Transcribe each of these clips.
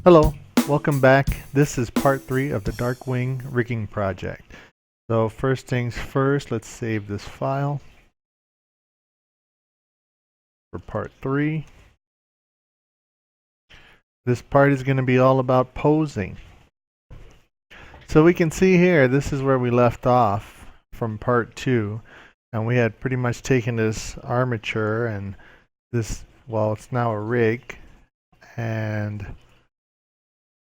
Hello, welcome back. This is part 3 of the DarkWing Rigging Project. So first things first, let's save this file for part 3. This part is going to be all about posing. So we can see here, this is where we left off from part 2. And we had pretty much taken this armature and this, well, it's now a rig. And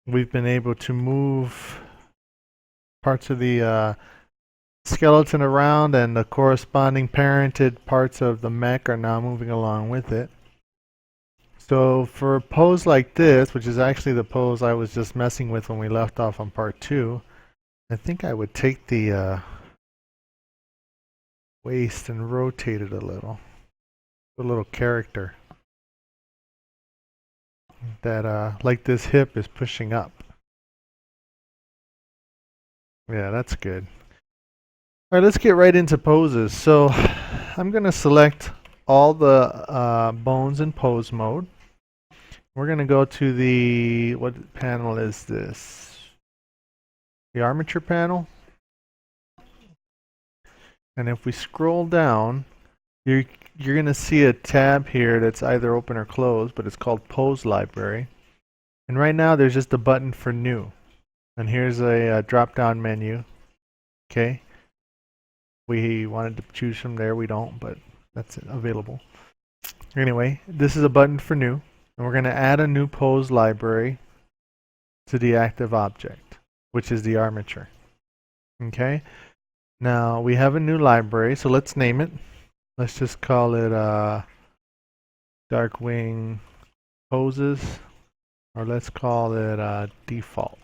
we've been able to move parts of the skeleton around, and the corresponding parented parts of the mech are now moving along with it. So for a pose like this, which is actually the pose I was just messing with when we left off on part 2, I think I would take the waist and rotate it a little character that like this hip is pushing up. Yeah, that's good. All right, let's get right into poses. So I'm going to select all the bones in pose mode. We're going to go to the, what panel is this? The armature panel. And if we scroll down, you're going to see a tab here that's either open or closed, but it's called Pose Library. And right now there's just a button for new. And here's a drop-down menu. Okay. We wanted to choose from there. We don't, but that's available. Anyway, this is a button for new. And we're going to add a new pose library to the active object, which is the armature. Okay. Now we have a new library, so let's name it. Let's just call it DarkWing Poses, or let's call it default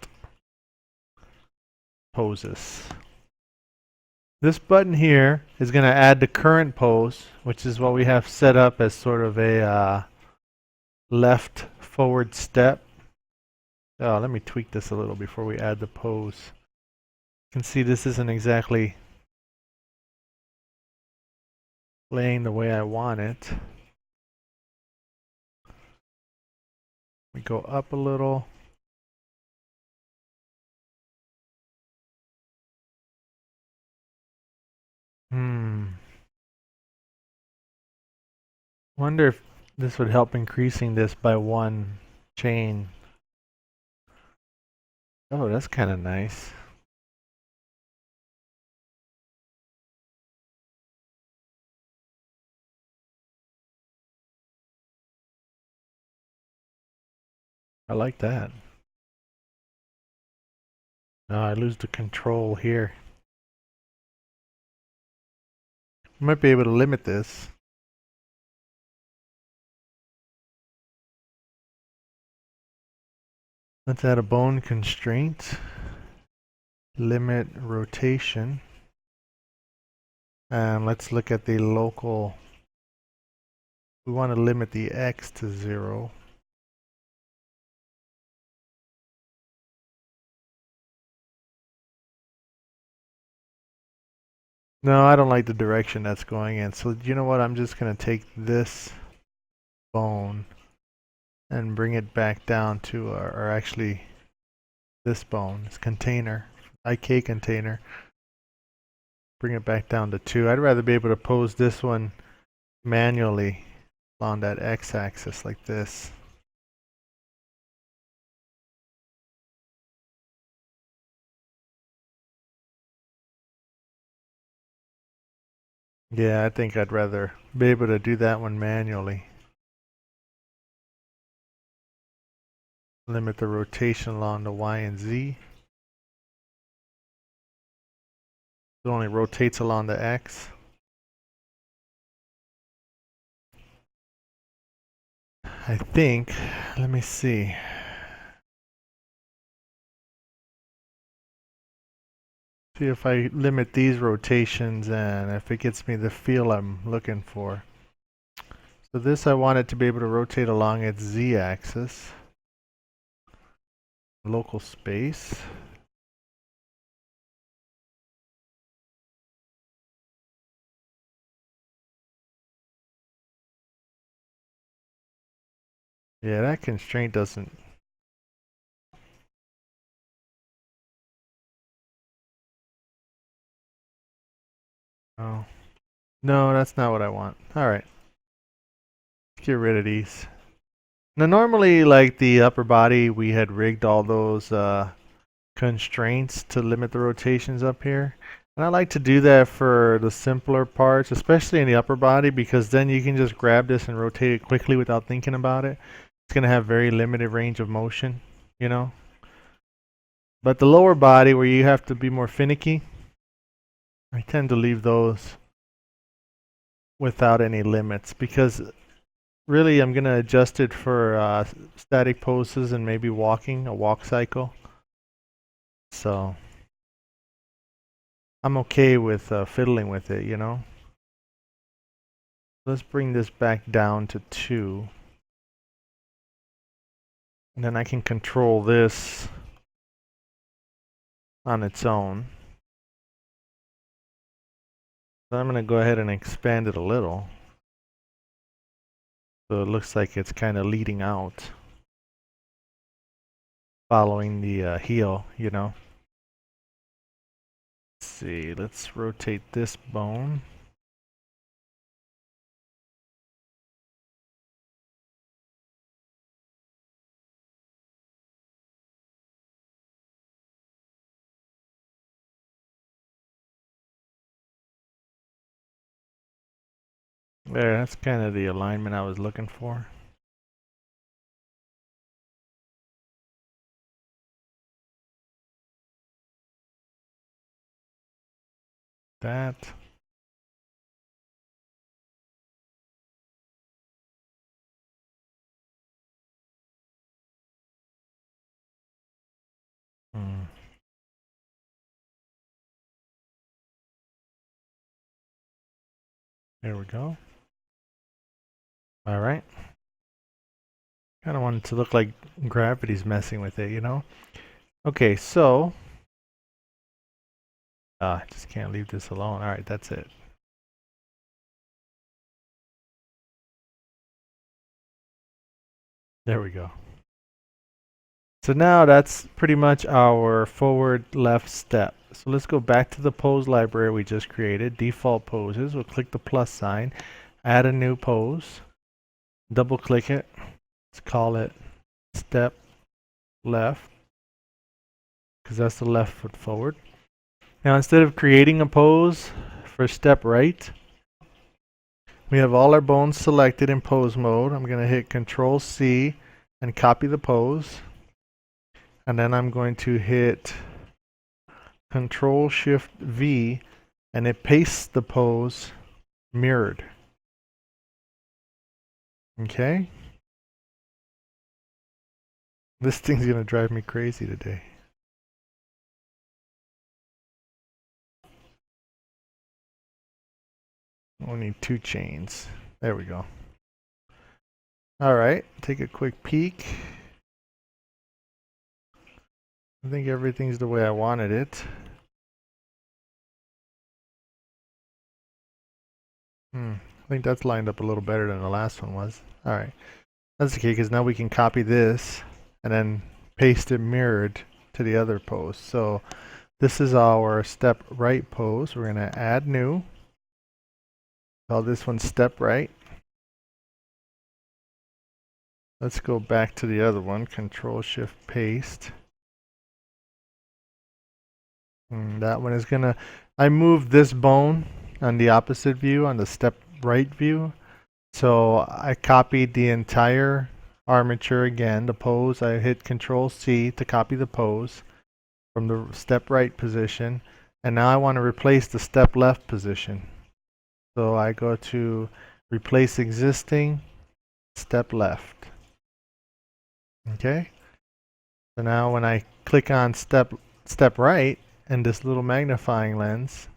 poses. This button here is going to add the current pose, which is what we have set up as sort of a left forward step. Oh, let me tweak this a little before we add the pose. You can see this isn't exactly laying the way I want it. We go up a little. Wonder if this would help increasing this by one chain. Oh, that's kind of nice. I like that. No, I lose the control here. I might be able to limit this. Let's add a bone constraint. Limit rotation. And let's look at the local. We want to limit the X to 0. No, I don't like the direction that's going in. So you know what? I'm just going to take this bone and bring it back down to, or actually this bone, this container, IK container. Bring it back down to 2. I'd rather be able to pose this one manually on that x-axis like this. Yeah, I think I'd rather be able to do that one manually. Limit the rotation along the Y and Z. It only rotates along the X. I think, let me see. See if I limit these rotations and if it gets me the feel I'm looking for. So this I want it to be able to rotate along its Z-axis. Local space. Yeah, that constraint doesn't Oh. No, that's not what I want. Alright. Get rid of these. Now normally, like the upper body, we had rigged all those constraints to limit the rotations up here. And I like to do that for the simpler parts, especially in the upper body, because then you can just grab this and rotate it quickly without thinking about it. It's going to have very limited range of motion, you know. But the lower body, where you have to be more finicky, I tend to leave those without any limits, because really I'm going to adjust it for static poses and maybe walking, a walk cycle. So I'm okay with fiddling with it, you know. Let's bring this back down to 2. And then I can control this on its own. So I'm going to go ahead and expand it a little. So it looks like it's kind of leading out, following the heel, you know. Let's see, let's rotate this bone. There, that's kind of the alignment I was looking for. That. There we go. All right. Kind of want it to look like gravity's messing with it, you know? Okay, so I just can't leave this alone. All right, that's it. There we go. So now that's pretty much our forward left step. So let's go back to the pose library we just created, default poses. We'll click the plus sign, add a new pose, double click it. Let's call it step left, because that's the left foot forward. Now instead of creating a pose for step right, we have all our bones selected in pose mode. I'm going to hit Control C and copy the pose. And then I'm going to hit Control Shift V and it pastes the pose mirrored. Okay? This thing's going to drive me crazy today. We'll need 2 chains. There we go. Alright, take a quick peek. I think everything's the way I wanted it. I think that's lined up a little better than the last one was. Alright. That's okay, because now we can copy this and then paste it mirrored to the other pose. So this is our step right pose. We're going to add new. Call this one step right. Let's go back to the other one. Control Shift paste. That one is going to, I moved this bone on the opposite view, on the step right view. So I copied the entire armature again, the pose. I hit Control C to copy the pose from the step right position. And now I want to replace the step left position. So I go to replace existing, step left. Okay? So now when I click on step right and this little magnifying lens,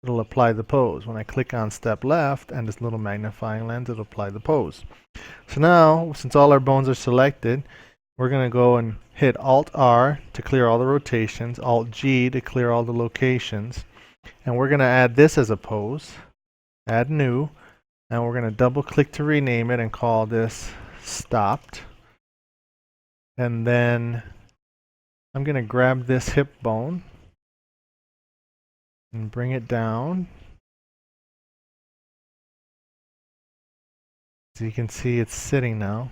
it'll apply the pose. When I click on step left and this little magnifying lens, it'll apply the pose. So now, since all our bones are selected, we're going to go and hit Alt-R to clear all the rotations, Alt-G to clear all the locations, and we're going to add this as a pose, add new, and we're going to double click to rename it and call this stopped. And then I'm going to grab this hip bone and bring it down As you can see, it's sitting now.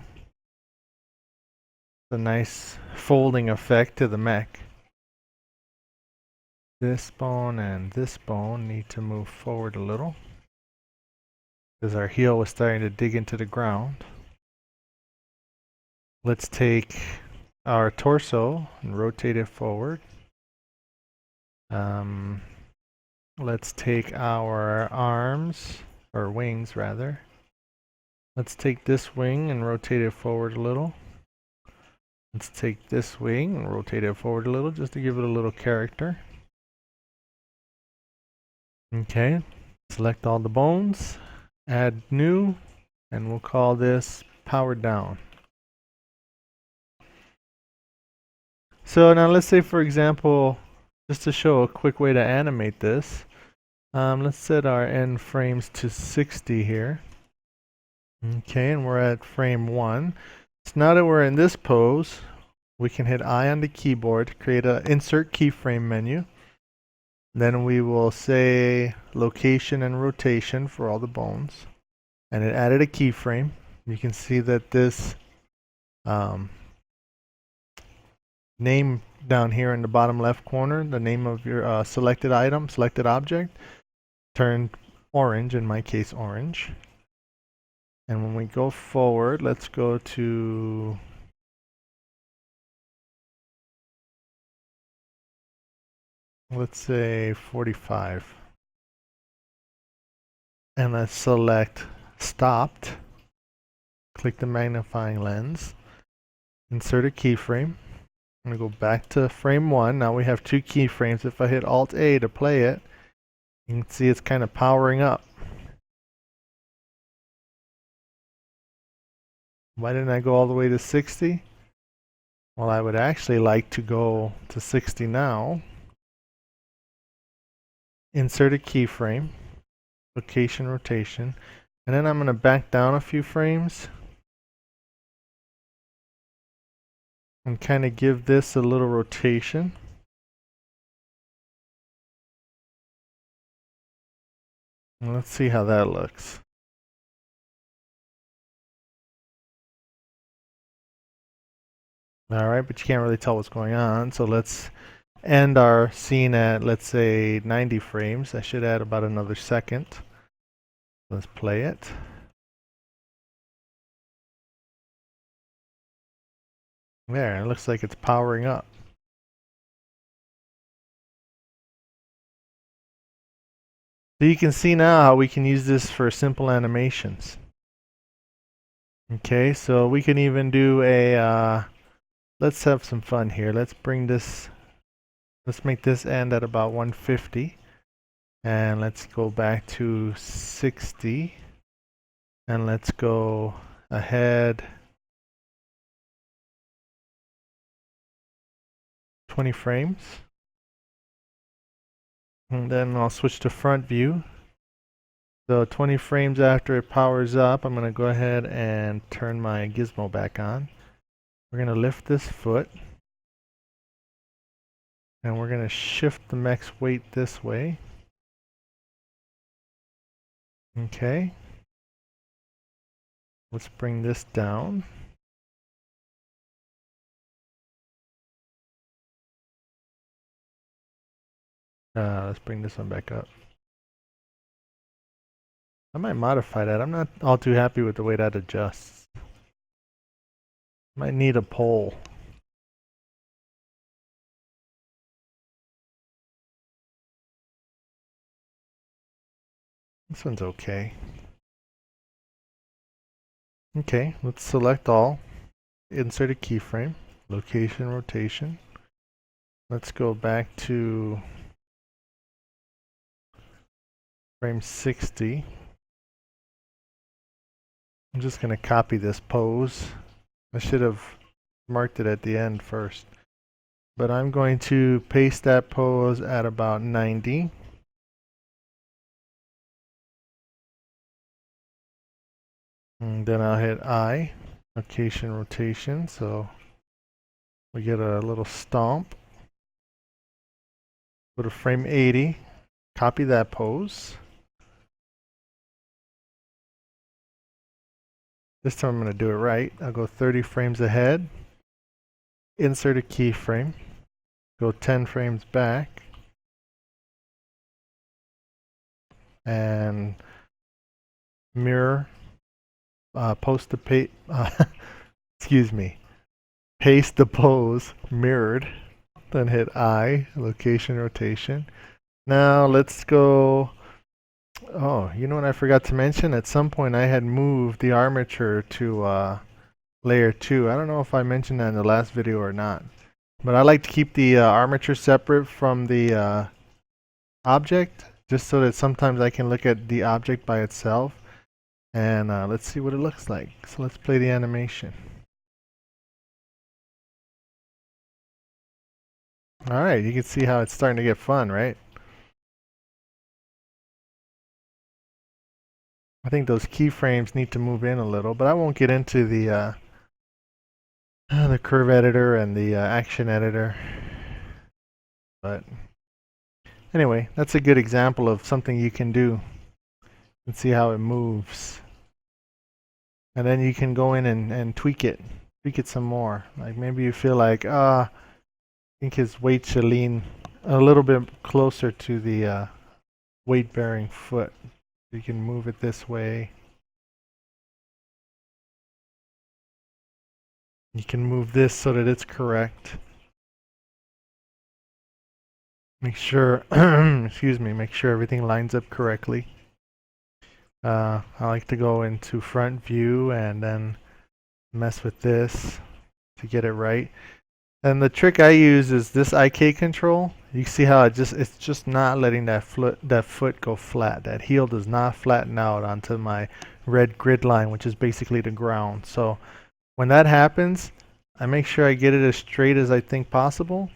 It's a nice folding effect to the mech. This bone and this bone need to move forward a little because our heel was starting to dig into the ground. Let's take our torso and rotate it forward. Let's take our arms, or wings rather. Let's take this wing and rotate it forward a little. Let's take this wing and rotate it forward a little just to give it a little character. Okay, select all the bones, add new, and we'll call this powered down. So now let's say, for example, just to show a quick way to animate this, let's set our end frames to 60 here. Okay, and we're at frame 1. So now that we're in this pose, we can hit I on the keyboard to create an insert keyframe menu. Then we will say location and rotation for all the bones. And it added a keyframe. You can see that this name down here in the bottom left corner, the name of your selected item, selected object, turned orange, in my case orange. And when we go forward, let's go to let's say 45. And let's select stopped. Click the magnifying lens. Insert a keyframe. I'm going to go back to frame 1. Now we have 2 keyframes. If I hit Alt A to play it, you can see it's kind of powering up. Why didn't I go all the way to 60? Well, I would actually like to go to 60 now. Insert a keyframe, location, rotation, and then I'm going to back down a few frames and kind of give this a little rotation. And let's see how that looks. Alright, but you can't really tell what's going on, so let's end our scene at, let's say, 90 frames. I should add about another second. Let's play it. There, it looks like it's powering up. So you can see now how we can use this for simple animations. Okay, so we can even do a, let's have some fun here. Let's make this end at about 150. And let's go back to 60. And let's go ahead 20 frames. And then I'll switch to front view. So 20 frames after it powers up, I'm going to go ahead and turn my gizmo back on. We're going to lift this foot. And we're going to shift the mech's weight this way. Okay. Let's bring this down. Let's bring this one back up. I might modify that. I'm not all too happy with the way that adjusts. Might need a pole. This one's okay. Okay, let's select all. Insert a keyframe. Location, rotation. Let's go back to frame 60. I'm just going to copy this pose. I should have marked it at the end first. But I'm going to paste that pose at about 90. And then I'll hit I, location, rotation, so we get a little stomp. Go to frame 80, copy that pose. This time I'm going to do it right. I'll go 30 frames ahead, insert a keyframe, go 10 frames back, and mirror, post the excuse me, paste the pose mirrored, then hit I, location rotation. Now let's go. Oh, you know what I forgot to mention? At some point I had moved the armature to layer 2. I don't know if I mentioned that in the last video or not. But I like to keep the armature separate from the object, just so that sometimes I can look at the object by itself. And let's see what it looks like. So let's play the animation. Alright, you can see how it's starting to get fun, right? I think those keyframes need to move in a little, but I won't get into the curve editor and the action editor. But anyway, that's a good example of something you can do and see how it moves. And then you can go in and tweak it some more. Like maybe you feel like, I think his weight should lean a little bit closer to the weight-bearing foot. You can move it this way. You can move this so that it's correct. Make sure, excuse me, make sure everything lines up correctly. I like to go into front view and then mess with this to get it right. And the trick I use is this IK control. You see how it's just not letting that foot go flat. That heel does not flatten out onto my red grid line, which is basically the ground. So when that happens, I make sure I get it as straight as I think possible.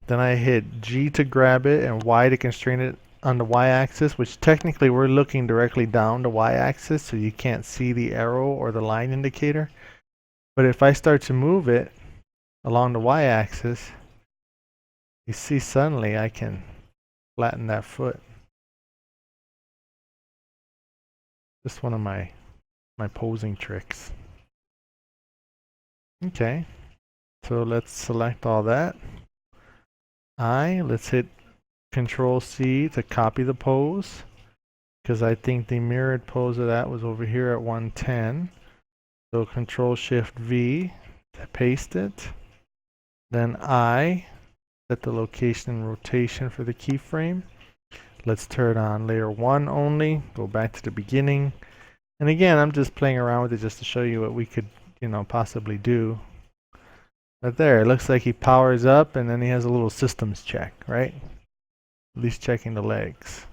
Then I hit G to grab it and Y to constrain it on the y-axis, which technically we're looking directly down the y-axis, so you can't see the arrow or the line indicator. But if I start to move it along the y-axis, you see suddenly I can flatten that foot. Just one of my posing tricks. Okay, so let's select all that. Let's hit Control C to copy the pose, because I think the mirrored pose of that was over here at 110. So Control Shift V to paste it. Then I set the location and rotation for the keyframe. Let's turn on layer 1 only. Go back to the beginning. And again, I'm just playing around with it just to show you what we could, possibly do. But there, it looks like he powers up and then he has a little systems check, right? At least checking the legs.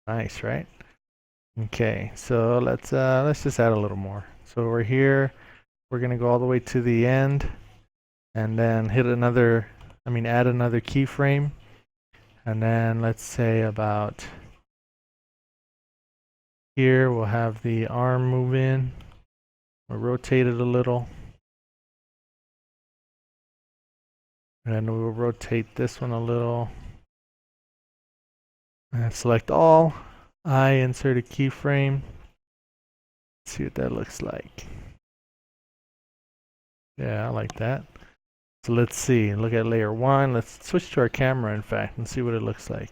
Nice, right? Okay, so let's just add a little more. So we're here. We're gonna go all the way to the end, and then add another keyframe, and then let's say about here we'll have the arm move in. We'll rotate it a little, and we'll rotate this one a little. And select all. I insert a keyframe. Let's see what that looks like. Yeah, I like that. So let's see. Look at layer 1. Let's switch to our camera, in fact, and see what it looks like.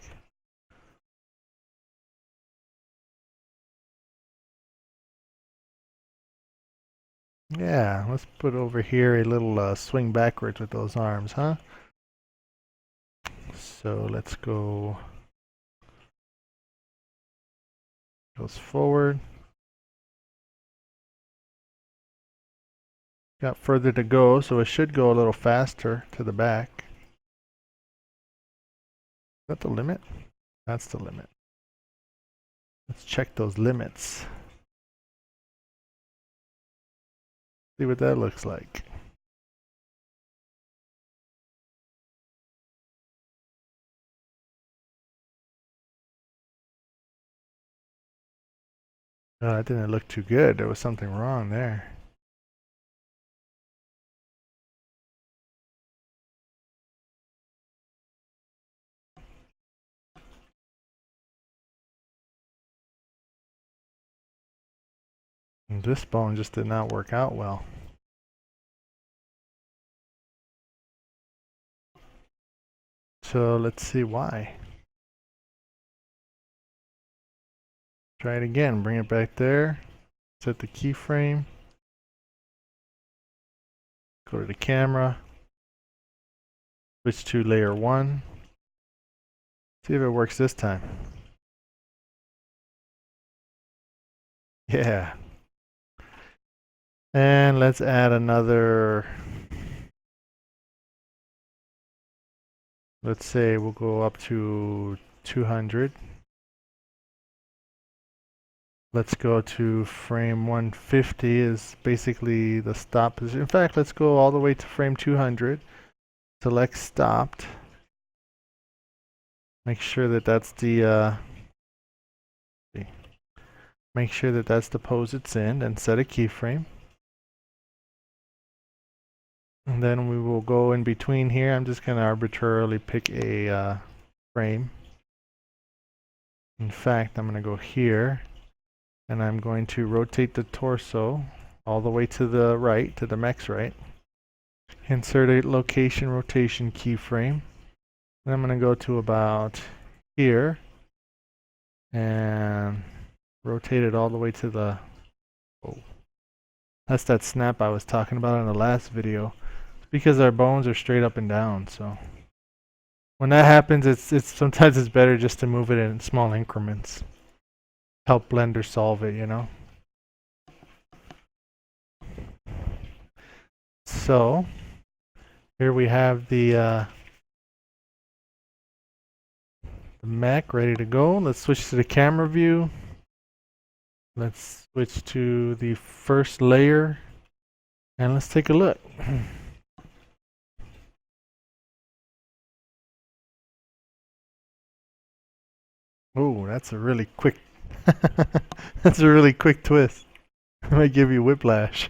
Yeah, let's put over here a little swing backwards with those arms, huh? So let's go. Goes forward. Got further to go, so it should go a little faster to the back. Is that the limit? That's the limit. Let's check those limits. See what that looks like. That didn't look too good. There was something wrong there. And this bone just did not work out well. So let's see why. Try it again, bring it back there, set the keyframe, go to the camera, switch to layer 1, see if it works this time. Yeah. And let's add another, let's say we'll go up to 200. Let's go to frame 150 is basically the stop position. In fact, let's go all the way to frame 200. Select stopped. Make sure that that's the pose it's in, and set a keyframe. And then we will go in between here. I'm just going to arbitrarily pick a frame. In fact, I'm going to go here, and I'm going to rotate the torso all the way to the right, to the mech's right. Insert a location rotation keyframe. Then I'm going to go to about here and rotate it all the way to the, oh, that's that snap I was talking about in the last video. It's because our bones are straight up and down, so when that happens, it's sometimes it's better just to move it in small increments. Help Blender solve it, you know. So here we have the mech ready to go. Let's switch to the camera view. Let's switch to the first layer and let's take a look. Oh, that's a really quick that's a really quick twist. It might give you whiplash.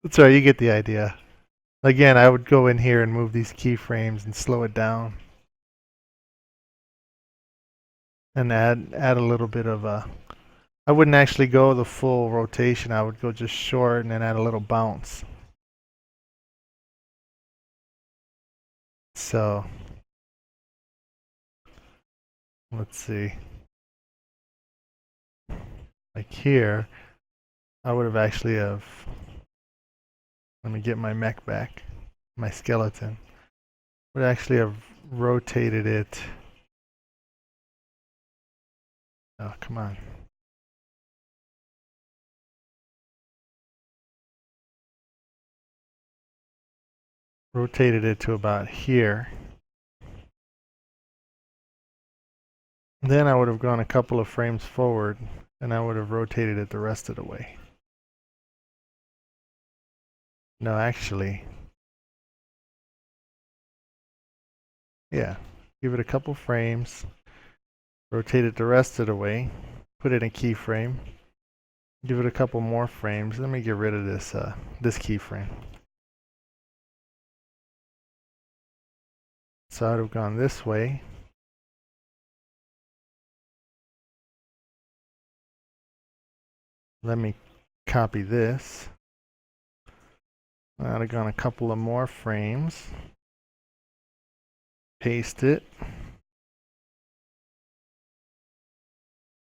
That's right, you get the idea. Again, I would go in here and move these keyframes and slow it down. And add a little bit of a, I wouldn't actually go the full rotation, I would go just short and then add a little bounce. So let's see. Like here, I would have actually let me get my mech back, my skeleton. Would actually have rotated it. Oh, come on. Rotated it to about here. Then I would have gone a couple of frames forward and I would have rotated it the rest of the way. No, actually, yeah, give it a couple frames, rotate it the rest of the way, put it in keyframe, give it a couple more frames. Let me get rid of this keyframe. So I'd have gone this way. Let me copy this. I'd have gone a couple of more frames. Paste it.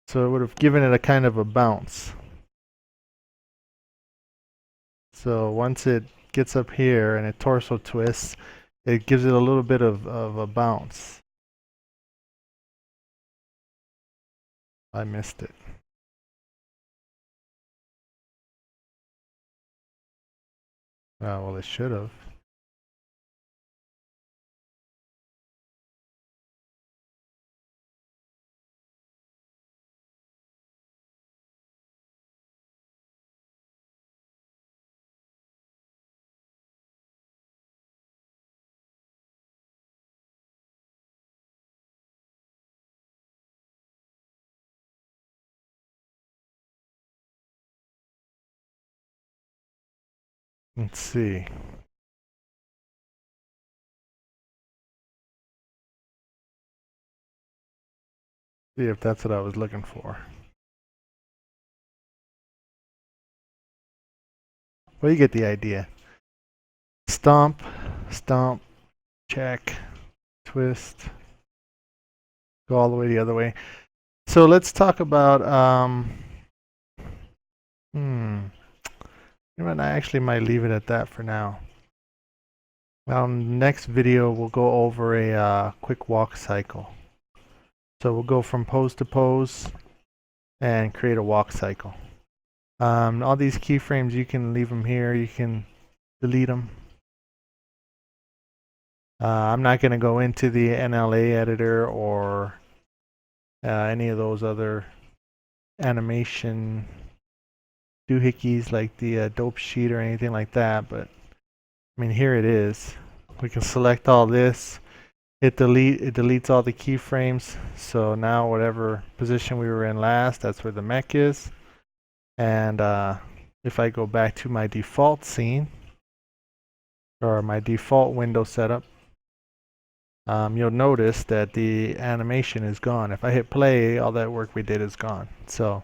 So it would have given it a kind of a bounce. So once it gets up here and it torso twists, it gives it a little bit of a bounce. I missed it. Oh, well, it should have. Let's see. See if that's what I was looking for. Well, you get the idea. Stomp, stomp, check, twist, go all the way the other way. So let's talk about, I actually might leave it at that for now. Next video, we'll go over a quick walk cycle. So we'll go from pose to pose and create a walk cycle. All these keyframes, you can leave them here. You can delete them. I'm not going to go into the NLA editor or any of those other animation doohickeys like the dope sheet or anything like that, but I mean, here it is. We can select all this, hit delete, it deletes all the keyframes. So now whatever position we were in last, that's where the mech is. And if I go back to my default scene, or my default window setup, you'll notice that the animation is gone. If I hit play, all that work we did is gone. So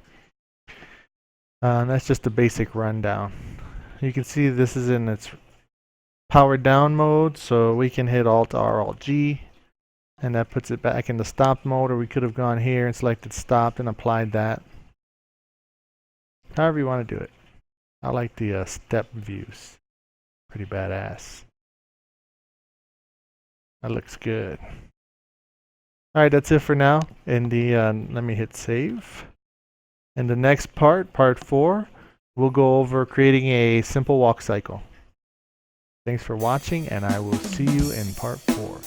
that's just a basic rundown. You can see this is in its powered down mode, so we can hit Alt R, Alt G, and that puts it back into stop mode, or we could have gone here and selected stop and applied that. However you want to do it. I like the step views. Pretty badass. That looks good. Alright, that's it for now. In the let me hit save. In the next part 4, we'll go over creating a simple walk cycle. Thanks for watching, and I will see you in part 4.